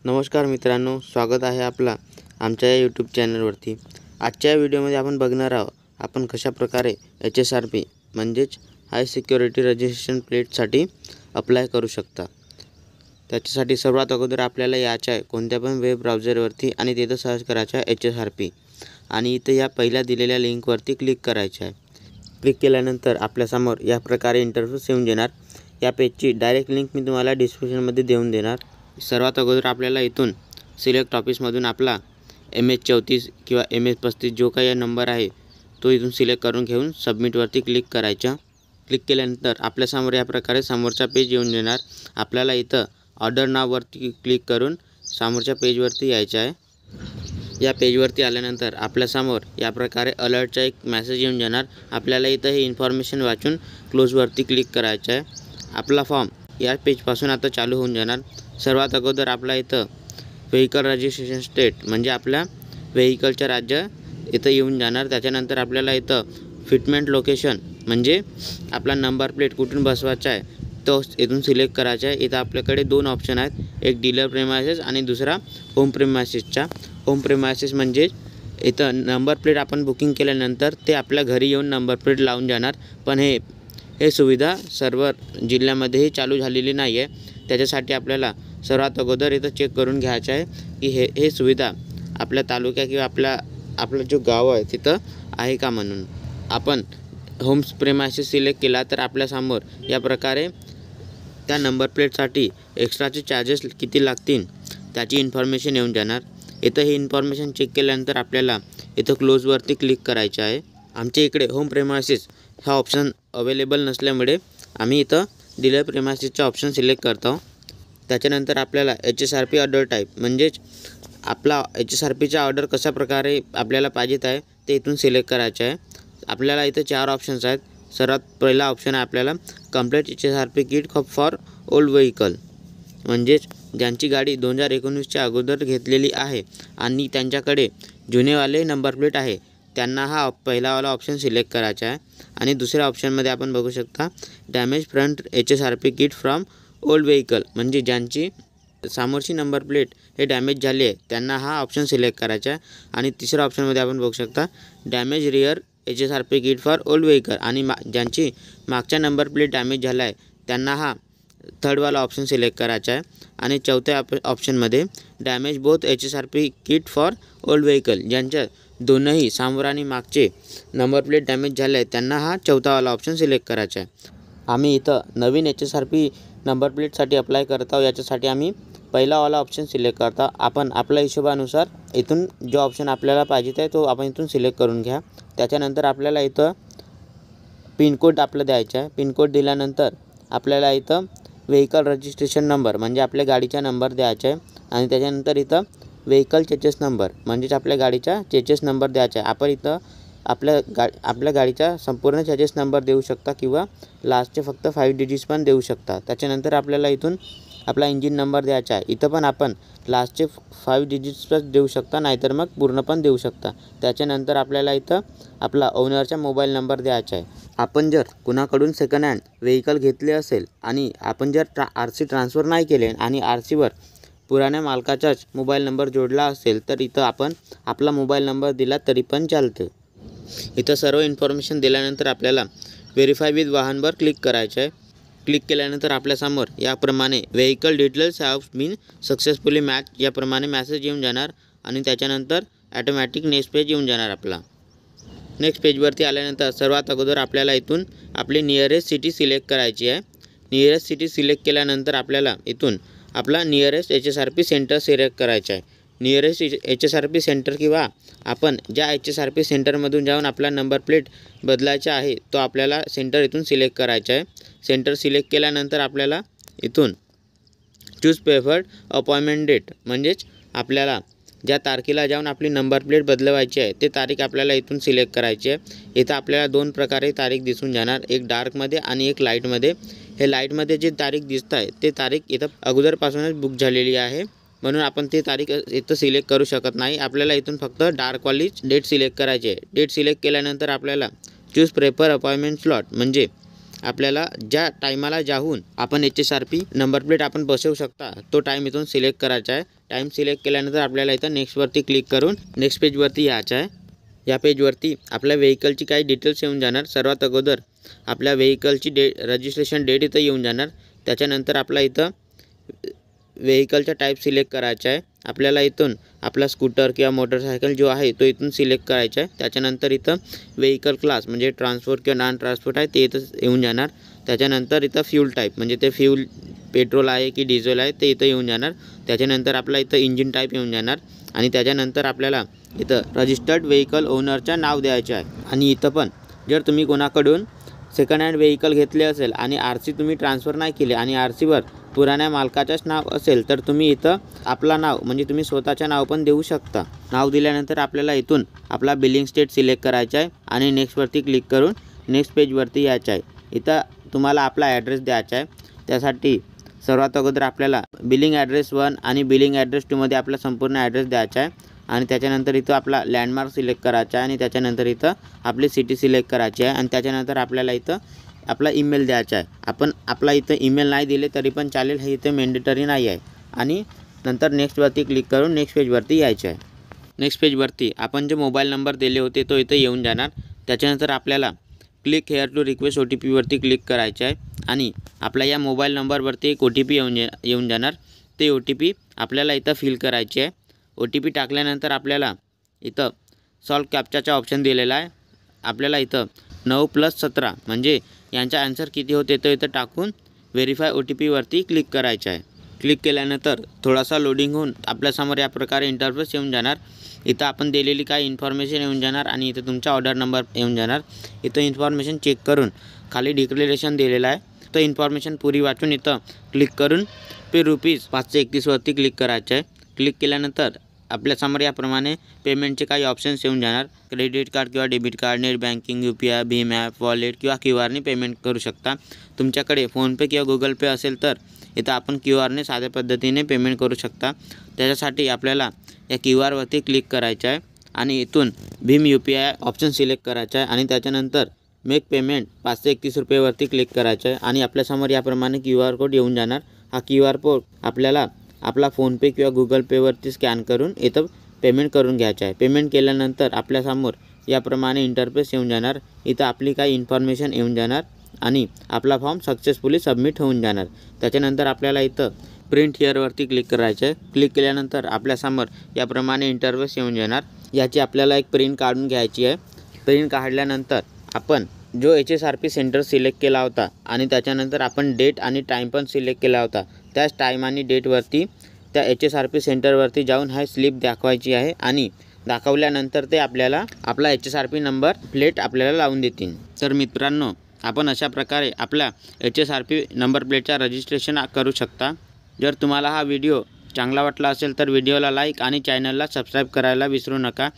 नमस्कार मित्रांनो, स्वागत आहे आपला आमच्या या यूट्यूब चॅनलवरती। आजच्या व्हिडिओमध्ये आपण बघणार आहोत आपण कशाप्रकारे HSRP म्हणजेच हाय सिक्युरिटी रजिस्ट्रेशन प्लेटसाठी अप्लाय करू शकता। त्याच्यासाठी सर्वात अगोदर आपल्याला यायचं आहे कोणत्या पण वेब ब्राउझरवरती आणि तिथं सर्च करायचं आहे HSRP आणि इथं या पहिल्या दिलेल्या लिंकवरती क्लिक करायचं आहे। क्लिक केल्यानंतर आपल्यासमोर या प्रकारे इंटरफेस येऊन जाणार। या पेजची डायरेक्ट लिंक मी तुम्हाला डिस्क्रिप्शनमध्ये देऊन देणार। सर्वात अगोदर आपल्याला इथून सिलेक्ट ऑफिसमधून आपला MS34 किंवा MS35 जो काही नंबर आहे तो इथून सिलेक्ट करून घेऊन सबमिटवरती क्लिक करायचं। क्लिक केल्यानंतर आपल्यासमोर या प्रकारे समोरचा पेज येऊन येणार। आपल्याला इथं ऑर्डर नाववरती क्लिक करून समोरच्या पेजवरती यायचं आहे। या पेजवरती आल्यानंतर आपल्यासमोर या प्रकारे अलर्टचा एक मेसेज येऊन जाणार। आपल्याला इथं ही इन्फॉर्मेशन वाचून क्लोजवरती क्लिक करायचं आहे। आपला फॉर्म या पेजपासून आता चालू होऊन जाणार। सर्वात अगोदर आपला इथं व्हेकल रजिस्ट्रेशन स्टेट म्हणजे आपल्या व्हेकलचं राज्य इथं येऊन जाणार। त्याच्यानंतर आपल्याला इथं फिटमेंट लोकेशन म्हणजे आपला नंबर प्लेट कुठून बसवायचा आहे तो इथून सिलेक्ट करायचा आहे। इथं आपल्याकडे दोन ऑप्शन आहेत, एक डीलर प्रेमायसेस आणि दुसरा होम प्रेमायसेसचा। होम प्रेमायसेस म्हणजे इथं नंबर प्लेट आपण बुकिंग केल्यानंतर ते आपल्या घरी येऊन नंबर प्लेट लावून जाणार। पण हे सुविधा सर्व जिल्ह्यामध्येही चालू झालेली नाही आहे। त्याच्यासाठी आपल्याला सर्वात अगोदर इथं चेक करून घ्यायचं आहे की हे सुविधा आपल्या तालुक्या किंवा आपला जो गाव आहे तिथं आहे का म्हणून। आपण होम प्रेमायसेस सिलेक्ट केला तर आपल्यासमोर या प्रकारे त्या नंबर प्लेटसाठी एक्स्ट्राचे चार्जेस किती लागतील त्याची इन्फॉर्मेशन येऊन जाणार। इथं ही इन्फॉर्मेशन चेक केल्यानंतर आपल्याला इथं क्लोजवरती क्लिक करायचं आहे। आमच्या इकडे होम प्रेमायसेस हा ऑप्शन अवेलेबल नसल्यामुळे आम्ही इथं डीलर प्रेमायसेसचा ऑप्शन सिलेक्ट करतो। त्याच्यानंतर आपल्याला HSRP ऑर्डर टाईप म्हणजेच आपला HSRPचा ऑर्डर कशा प्रकारे आपल्याला पाहिजेत आहे ते इथून सिलेक्ट करायचं आहे। आपल्याला इथं 4 ऑप्शन्स आहेत। सर्वात पहिला ऑप्शन आहे आपल्याला complete HSRP kit for old vehicle म्हणजेच ज्यांची गाडी 2019च्या अगोदर घेतलेली आहे आणि त्यांच्याकडे जुनेवाले नंबर प्लेट आहे त्यांना हा पहिलावाला ऑप्शन सिलेक्ट करायचा आहे। आणि दुसऱ्या ऑप्शनमध्ये आपण बघू शकता damage front HSRP kit from old vehicle म्हणजे ज्यांची समोरची नंबर प्लेट हे डॅमेज झाली आहे त्यांना हा ऑप्शन सिलेक्ट करायचा आहे। आणि तिसऱ्या ऑप्शनमध्ये आपण बघू शकता damage rear HSRP kit for old vehicle आणि ज्यांची मागच्या नंबर प्लेट डॅमेज झाला आहे त्यांना हा थर्डवाला ऑप्शन सिलेक्ट करायचा आहे। आणि चौथ्या ऑप्शनमध्ये damage both HSRP kit for old vehicle ज्यांच्या दोनही समोर आणि मागचे नंबर प्लेट डॅमेज झाले आहे त्यांना हा चौथावाला ऑप्शन सिलेक्ट करायचा आहे। आम्ही इथं नवीन HSRP नंबर प्लेटसाठी अप्लाय करत आहोत। याच्यासाठी आम्ही पहिलावाला ऑप्शन सिलेक्ट करता। आपण आपल्या हिशोबानुसार इथून जो ऑप्शन आपल्याला पाहिजे आहे तो आपण इथून सिलेक्ट करून घ्या। त्याच्यानंतर आपल्याला इथं पिनकोड आपलं द्यायचा आहे। पिनकोड दिल्यानंतर आपल्याला इथं व्हेकल रजिस्ट्रेशन नंबर म्हणजे आपल्या गाडीचा नंबर द्यायचा आहे। आणि त्याच्यानंतर इथं व्हेकल चेचेस नंबर म्हणजेच आपल्या गाडीचा चेचेस नंबर द्यायचा आहे। आपण इथं आपल्या गाडीचा संपूर्ण चेचेस नंबर देऊ शकता किंवा लास्टचे फक्त 5 डिजिट्स पण देऊ शकता। त्याच्यानंतर आपल्याला इथून आपला इंजिन नंबर द्यायचा आहे। इथं पण आपण लास्टचे 5 डिजिट्सच देऊ शकता नाहीतर मग पूर्ण पण देऊ शकता। त्याच्यानंतर आपल्याला इथं आपला ओनरचा मोबाईल नंबर द्यायचा आहे। आपण जर कुणाकडून सेकंड हँड व्हेकल घेतले असेल आणि आपण जर RC ट्रान्सफर नाही केले आणि RCवर पुराण्या मालकाचाच मोबाईल नंबर जोडला असेल तर इथं आपण आपला मोबाईल नंबर दिला तरी पण चालतं। इथं सर्व इन्फॉर्मेशन दिल्यानंतर आपल्याला व्हेरीफाय विथ वाहनवर क्लिक करायचं आहे। क्लिक केल्यानंतर आपल्यासमोर याप्रमाणे vehicle details have been successfully match याप्रमाणे मेसेज येऊन जाणार। आणि त्याच्यानंतर ॲटोमॅटिक नेक्स्ट पेज येऊन जाणार। आपला नेक्स्ट पेजवरती आल्यानंतर सर्वात अगोदर आपल्याला इथून आपली नियरेस्ट सिटी सिलेक्ट करायची आहे। नियरेस्ट सिटी सिलेक्ट केल्यानंतर आपल्याला इथून आपला नियरेस्ट HSRP सेंटर सिलेक्ट करायचा आहे। नियरेस्ट HSRP सेंटर किंवा आपण ज्या HSRP सेंटरमधून जाऊन आपला नंबर प्लेट बदलायचा आहे तो आपल्याला सेंटर इथून सिलेक्ट करायचा आहे। सेंटर सिलेक्ट केल्यानंतर आपल्याला इथून चूज प्रेफर्ड अपॉइंटमेंट डेट म्हणजेच आपल्याला ज्या तारखेला जाऊन आपली नंबर प्लेट बदलवायची आहे ते तारीख आपल्याला इथून सिलेक्ट करायची आहे। इथं आपल्याला 2 प्रकारे तारीख दिसून जाणार, एक डार्कमध्ये आणि एक लाईटमध्ये। हे लाईटमध्ये जे तारीख दिसत आहे ते तारीख इथं अगोदरपासूनच बुक झालेली आहे म्हणून आपण ती तारीख इथं सिलेक्ट करू शकत नाही। आपल्याला इथून फक्त डार्कवाली डेट सिलेक्ट करायची आहे। डेट सिलेक्ट केल्यानंतर आपल्याला चूज प्रेफर अपॉइंटमेंट स्लॉट म्हणजे आपल्याला ज्या टायमाला जाऊन आपण HSRP नंबर प्लेट आपण बसवू शकता तो टाईम इथून सिलेक्ट करायचा आहे। टाईम सिलेक्ट केल्यानंतर आपल्याला इथं नेक्स्टवरती क्लिक करून नेक्स्ट पेजवरती यायचं आहे। या पेजवरती आपल्या व्हेकलची काही डिटेल्स येऊन जाणार। सर्वात अगोदर आपल्या व्हेकलची रजिस्ट्रेशन डेट इथं येऊन जाणार। त्याच्यानंतर आपला इथं व्हेकलचा टाईप सिलेक्ट करायचा आहे। आपल्याला इथून आपला स्कूटर किंवा मोटरसायकल जो आहे तो इथून सिलेक्ट करायचा आहे। त्याच्यानंतर इथं व्हेकल क्लास म्हणजे ट्रान्सपोर्ट किंवा नॉन ट्रान्सपोर्ट आहे ते इथं येऊन जाणार। त्याच्यानंतर इथं फ्यूल टाईप म्हणजे ते फ्यूल पेट्रोल आहे की डिझेल आहे ते इथं येऊन जाणार। त्याच्यानंतर आपला इथं इंजिन टाईप येऊन जाणार आणि त्याच्यानंतर आपल्याला इथं रजिस्टर्ड व्हेकल ओनरचं नाव द्यायचं आहे। आणि इथं पण जर तुम्ही कोणाकडून सेकंड हँड व्हेकल घेतले असेल आणि RC तुम्ही ट्रान्सफर नाही केले आणि RCवर पुराण्या मालकाचंच नाव असेल तर तुम्ही इथं आपला नाव म्हणजे तुम्ही स्वतःचं नाव पण देऊ शकता। नाव दिल्यानंतर आपल्याला इथून आपला बिलिंग स्टेट सिलेक्ट करायचा आहे आणि नेक्स्टवरती क्लिक करून नेक्स्ट पेजवरती यायचं आहे। इथं तुम्हाला आपला ॲड्रेस द्यायचा आहे। त्यासाठी सर्वात अगोदर आपल्याला बिलिंग ॲड्रेस 1 आणि बिलिंग ॲड्रेस 2 मध्ये आपला संपूर्ण ॲड्रेस द्यायचा आहे आणि त्याच्यानंतर इथं आपला लँडमार्क सिलेक्ट करायचा आहे आणि त्याच्यानंतर इथं आपली सिटी सिलेक्ट करायची आहे आणि त्याच्यानंतर आपल्याला इथं आपला ईमेल द्यायचा आहे। आपण आपला इथं ईमेल नाही दिले तरी पण चालेल, हे इथे मॅन्डेटरी नाही आहे। आणि नंतर नेक्स्टवरती क्लिक करून नेक्स्ट पेजवरती यायचं आहे। नेक्स्ट पेजवरती आपण जे मोबाईल नंबर दिले होते तो इथं येऊन जाणार। त्याच्यानंतर आपल्याला click here to request OTP वरती क्लिक करायचं आहे आणि आपल्या या मोबाईल नंबरवरती एक OTP येऊन जाणार। ते OTP आपल्याला इथं फिल करायचे आहे। OTP टाकल्यानंतर आपल्याला इथं सॉल्व कॅप्चाचा ऑप्शन दिलेला आहे। आपल्याला इथं 9 + 17 म्हणजे यांचा आन्सर किती होते तो इथं टाकून व्हेरीफाय OTP वरती क्लिक करायचं आहे। क्लिक केल्यानंतर थोडासा लोडिंग होऊन आपल्यासमोर या प्रकारे इंटरफेस येऊन जाणार। इथं आपण दिलेली काही इन्फॉर्मेशन येऊन जाणार आणि इथं तुमचा ऑर्डर नंबर येऊन जाणार। इथं इन्फॉर्मेशन चेक करून खाली डिक्लेरेशन दिलेलं आहे तर इन्फॉर्मेशन पुरी वाचून इथं क्लिक करून पे ₹531 वरती क्लिक करायचं आहे। क्लिक केल्यानंतर आपल्यासमोर याप्रमाणे पेमेंटचे काही ऑप्शन्स येऊन जाणार। क्रेडिट कार्ड किंवा debit card, net banking, UPI, Bhim app, wallet किंवा QR पेमेंट करू शकता। तुमच्याकडे फोनपे किंवा गुगल पे असेल तर इथं आपण QR साध्या पद्धतीने पेमेंट करू शकता। त्याच्यासाठी आपल्याला या QR वरती क्लिक करायचं आहे आणि इथून भीम UPI ऑप्शन सिलेक्ट करायचा आहे आणि त्याच्यानंतर मेक पेमेंट ₹531 वरती क्लिक करायचं आहे आणि आपल्यासमोर याप्रमाणे QR कोड येऊन जाणार। हा QR कोड आपल्याला आपला फोनपे किंवा गुगल पेवरती स्कॅन करून इथं पेमेंट करून घ्यायचं आहे। पेमेंट केल्यानंतर आपल्यासमोर याप्रमाणे इंटरफेस येऊन जाणार। इथं आपली काही इन्फॉर्मेशन येऊन जाणार आणि आपला फॉर्म सक्सेसफुली सबमिट होऊन जाणार। त्याच्यानंतर आपल्याला इथं प्रिंट हिअरवरती क्लिक करायचं आहे। क्लिक केल्यानंतर आपल्यासमोर याप्रमाणे इंटरफेस येऊन जाणार। याची आपल्याला एक प्रिंट काढून घ्यायची आहे। प्रिंट काढल्यानंतर आपण जो HSRP सेंटर सिलेक्ट केला होता आणि त्याच्यानंतर आपण डेट आणि टाईम पण सिलेक्ट केला होता त्याच टाईम आणि डेटवरती त्या HSRP सेंटरवरती जाऊन हा स्लिप दाखवायची आहे आणि दाखवल्यानंतर ते आपल्याला आपला HSRP नंबर प्लेट आपल्याला लावून देतील। तर मित्रांनो, आपण अशा प्रकारे आपल्या HSRP नंबर प्लेटचा रजिस्ट्रेशन करू शकता। जर तुम्हाला हा व्हिडिओ चांगला वाटला असेल तर व्हिडिओला लाईक आणि चॅनलला सबस्क्राईब करायला विसरू नका।